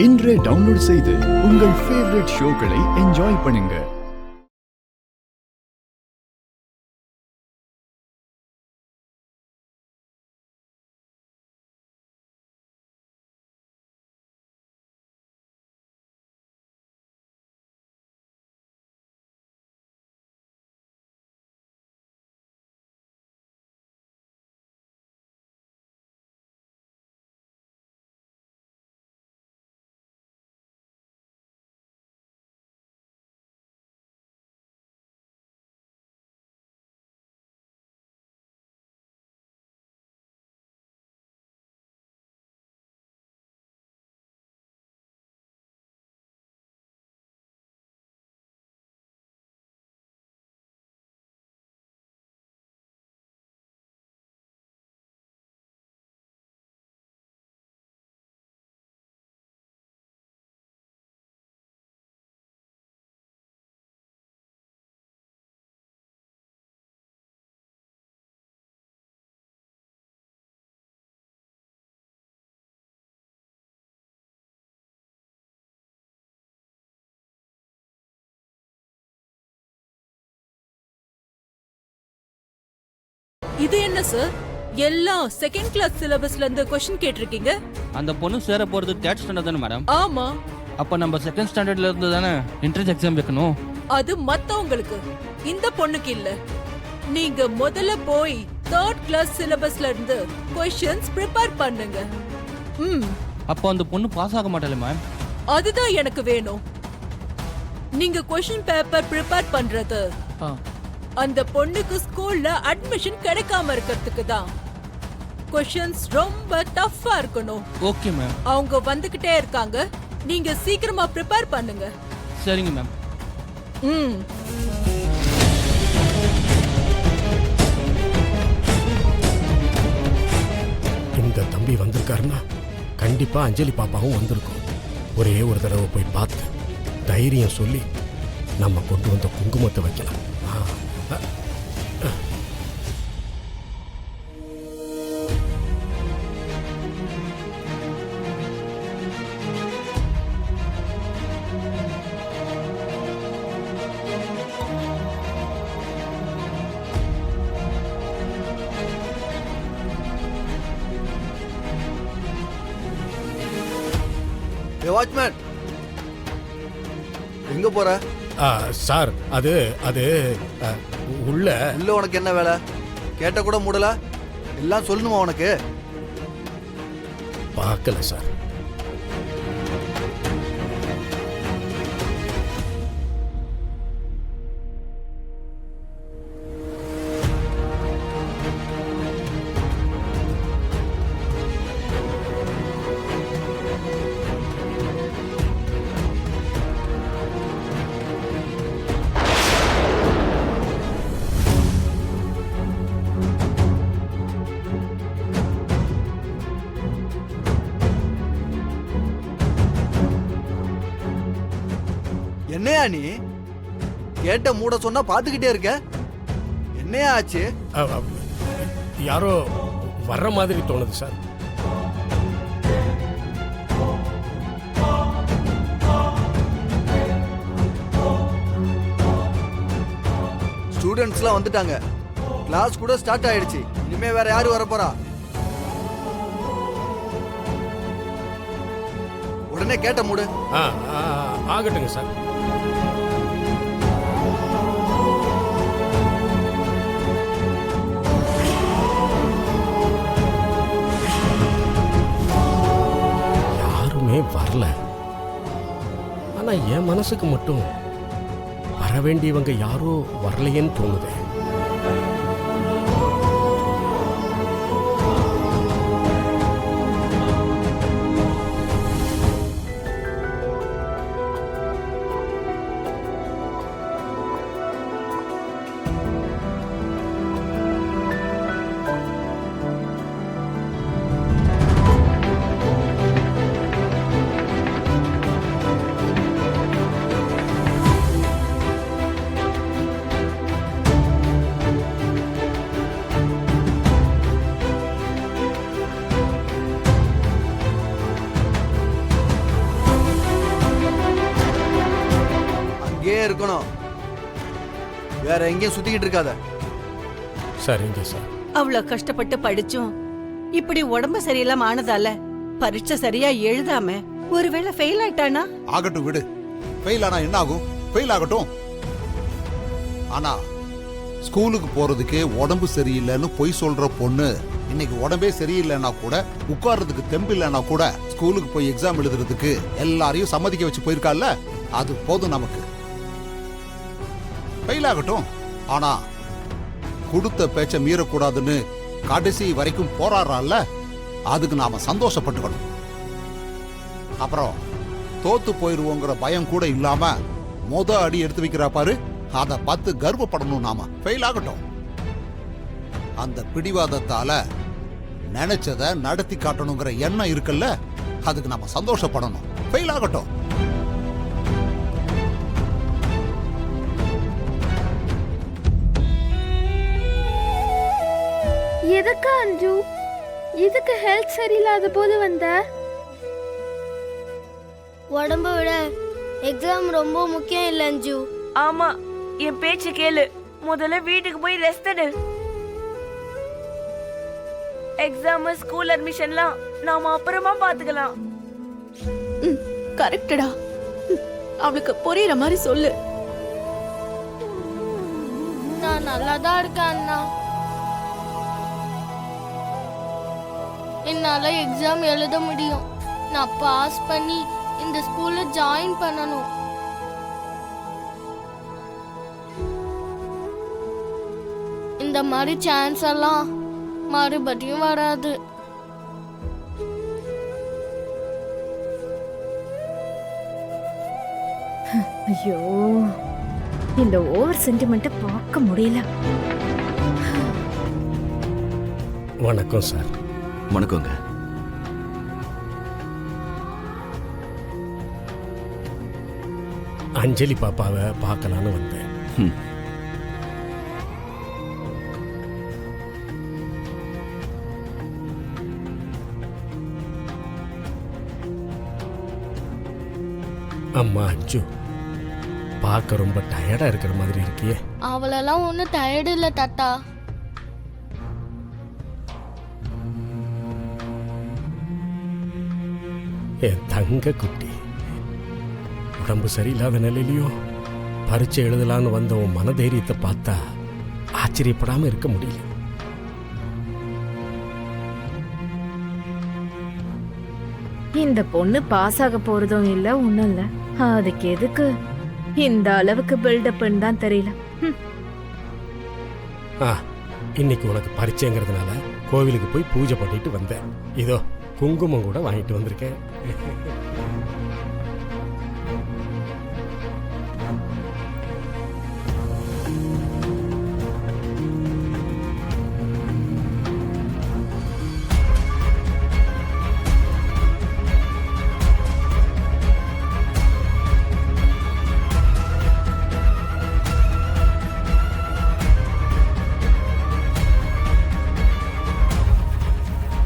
இன்றே டவுன்லோட் செய்து உங்கள் ஃபேவரட் ஷோக்களை என்ஜாய் பண்ணுங்க. இது என்ன சார், எல்லாம் செகண்ட் கிளாஸ் சிலபஸ்ல இருந்து क्वेश्चन கேட்டிருக்கீங்க? அந்த பொண்ணு சேர போறது 3rd ஸ்டாண்டர்ட் தானே மேடம்? ஆமா. அப்ப நம்ம 2nd ஸ்டாண்டர்ட்ல இருந்து தானே என்ட்ரன்ஸ் எக்ஸாம் வைக்கணும். அது மத்தவங்களுக்கு, இந்த பொண்ணுக்கு இல்ல. நீங்க முதல்ல போய் 3rd கிளாஸ் சிலபஸ்ல இருந்து क्वेश्चंस ப்ரிப்பேர் பண்ணுங்க. அப்ப அந்த பொண்ணு பாஸ் ஆக மாட்டாளே மேம்? அதுதான் எனக்கு வேணும். நீங்க क्वेश्चन பேப்பர் ப்ரிப்பேர் பண்றது அந்த பொண்ணுக்கு ஸ்கூல்ல அட்மிஷன் கிடைக்காம இருக்கிறதுக்கு தான். क्वेश्चंस ரொம்ப டஃப்பா இருக்கணும். Okay ma'am. அவங்க வந்துகிட்டே இருக்காங்க, நீங்க சீக்கிரமா ப்ரிப்பேர் பண்ணுங்க. சரிங்க மேம். இந்த தம்பி வந்திருக்காருன்னா கண்டிப்பா அஞ்சலி பாப்பாவும் வந்திருக்கும். ஒரே ஒரு தடவை போய் பார்த்து தைரியம் சொல்லி நம்ம கொண்டு வந்த குங்குமத்தை வைக்கலாம். வாட்ச்மேன், எங்க போற? சார் அது அது உள்ள உனக்கு என்ன வேலை? கேட்ட கூட மூடல, எல்லாம் சொல்லணுமா உனக்கு? பார்க்கல சார். என்னையா நீ கேட்ட மூட சொன்னா பாத்துக்கிட்டே இருக்க? என்னையா ஆச்சு? யாரோ வர்ற மாதிரி தோணுது சார். ஸ்டூடெண்ட்ஸ்லாம் வந்துட்டாங்க, கிளாஸ் கூட ஸ்டார்ட் ஆயிடுச்சு. இனிமே வேற யாரு வர போறா? உடனே கேட்ட மூடு. ஆகட்டுங்க சார். யாருமே வரல. ஆனா என் மனசுக்கு மட்டும் வர வேண்டியவங்க யாரோ வரலையேன்னு தோணுது. இங்கேயே இருக்கணும், வேற எங்கேயும் சுத்திக்கிட்டு இருக்காத. சரிங்க சார். அவ்வளவு கஷ்டப்பட்டு படிச்சும் இப்படி உடம்பு சரியில்லாம ஆனதால பரீட்சை சரியா எழுதாம ஒருவேளை ஃபெயில் ஆயிட்டானா? ஆகட்டும் விடு. ஃபெயில் ஆனா என்ன ஆகும்? ஃபெயில் ஆகட்டும். ஆனா ஸ்கூலுக்கு போறதுக்கே உடம்பு சரியில்லைன்னு பொய் சொல்ற பொண்ணு இன்னைக்கு உடம்பே சரியில்லைன்னா கூட, உட்கார்றதுக்கு தெம்பு இல்லைன்னா கூட ஸ்கூலுக்கு போய் எக்ஸாம் எழுதுறதுக்கு எல்லாரையும் சம்மதிக்க வச்சு போயிருக்கால, அது போதும் நமக்கு. ஃபெயில் ஆகட்டும். ஆனா கொடுத்த பேச்ச மீறக்கூடாதுன்னு கடைசி வரைக்கும் போராடுறான்ல, அதுக்கு நாம சந்தோஷப்பட்டுக்கணும். அப்புறம் தோத்து போயிருவோங்கிற பயம் கூட இல்லாம அடி எடுத்து வைக்கிறா பாரு, அதை பார்த்து கர்வப்படணும் நாம. ஃபெயில் ஆகட்டும். அந்த பிடிவாதத்தால நினைச்சத நடத்தி காட்டணுங்கிற எண்ணம் இருக்குல்ல, அதுக்கு நாம சந்தோஷப்படணும். ஃபெயில் ஆகட்டும். எதுக்கு அஞ்சு? இதுக்கு ஹெல்த் சரியில்லாத போது வந்த? உடம்ப விட எக்ஸாம் ரொம்ப முக்கியம் இல்ல அஞ்சு. ஆமா, என் பேச்சு கேளு. முதல்ல வீட்டுக்கு போய் ரெஸ்ட் எடு. எக்ஸாம், ஸ்கூல் அட்மிஷன்லாம் நாம அப்புறமா பாத்துக்கலாம். கரெக்டடா. அவளுக்கு புரியுற மாதிரி சொல்லு. நான் நல்லா தான் இருக்கேன் அண்ணா. என்னால எக்ஸாம் எழுத முடியும். நான் பாஸ் பண்ணி இந்த ஸ்கூல்ல ஜாயின் பண்ணணும். இந்த மாதிரி சான்ஸ் எல்லாம் மறுபடியும் வராது. ஐயோ, இந்த ஓவர் சென்டிமெண்ட்டை பார்க்க முடியல. வணக்கம் சார். வணக்கங்க. அஞ்சலி பாப்பாவை பார்க்கலான்னு வந்தேன். அம்மா அஞ்சு, பார்க்க ரொம்ப டயர்டா இருக்கிற மாதிரி இருக்கியே. அவளெல்லாம் ஒன்றும் டயர்டு இல்லை தாத்தா. என் தங்க குட்டி, உடம்பு சரியில்லாத நிலையிலையும் பரீட்சை எழுதலான்னு வந்த உன் மனதைரியத்தை பார்த்தா ஆச்சரியப்படாம இருக்க முடியல. இந்த பொண்ணு பாஸ் ஆக போறதும் இல்ல, ஒண்ணும் இல்ல. அதுக்கு எதுக்கு இந்த அளவுக்கு பில்டப்னு தான் தெரியல. இன்னைக்கு உனக்கு பரீட்சைங்கிறதுனால கோவிலுக்கு போய் பூஜை பண்ணிட்டு வந்தேன். இதோ குங்குமம் கூட வாங்கிட்டு வந்திருக்கேன்.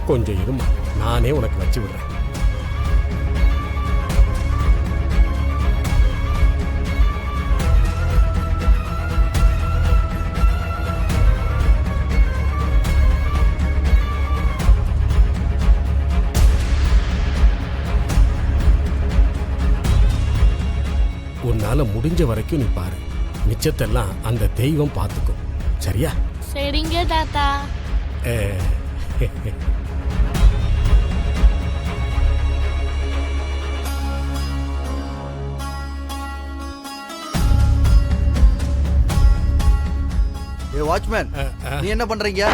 கொஞ்சம் இருமா, நானே உனக்கு வச்சு விடுறேன். உன்னால முடிஞ்ச வரைக்கும் நீ பாரு, மிச்சத்தெல்லாம் அந்த தெய்வம் பார்த்துக்கும். சரியா? சரிங்க தாத்தா. ஏ வாட்ச்மேன், நீ என்ன பண்றீங்க?